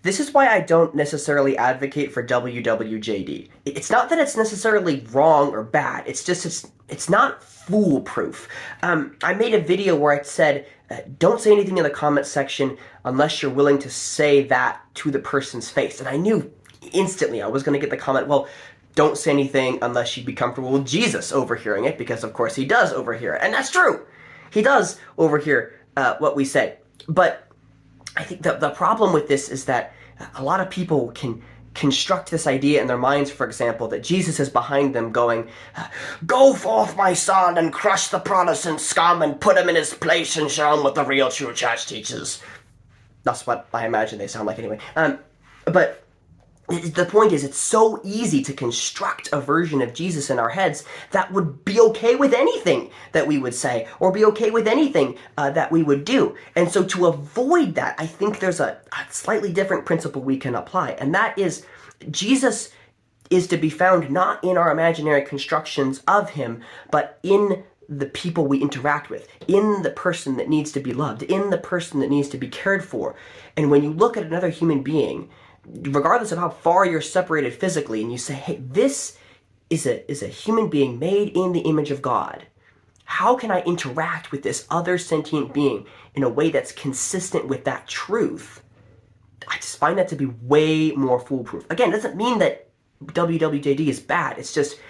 This is why I don't necessarily advocate for WWJD. It's not that it's necessarily wrong or bad. It's just it's not foolproof. I made a video where I said, don't say anything in the comment section unless you're willing to say that to the person's face. And I knew instantly I was going to get the comment, well, don't say anything unless you'd be comfortable with Jesus overhearing it, because of course he does overhear it. And that's true. He does overhear what we say. But I think the problem with this is that a lot of people can construct this idea in their minds, for example, that Jesus is behind them going, "Go forth, my son, and crush the Protestant scum and put him in his place and show him what the real true church teaches." That's what I imagine they sound like anyway. But the point is, it's so easy to construct a version of Jesus in our heads that would be okay with anything that we would say, or be okay with anything that we would do. And so to avoid that, I think there's a slightly different principle we can apply, and that is Jesus is to be found not in our imaginary constructions of him, but in the people we interact with, in the person that needs to be loved, in the person that needs to be cared for. And when you look at another human being, regardless of how far you're separated physically, and you say, hey, this is a human being made in the image of God. How can I interact with this other sentient being in a way that's consistent with that truth? I just find that to be way more foolproof. Again, it doesn't mean that WWJD is bad. It's just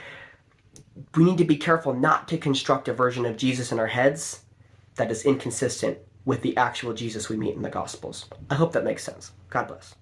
we need to be careful not to construct a version of Jesus in our heads that is inconsistent with the actual Jesus we meet in the Gospels. I hope that makes sense. God bless.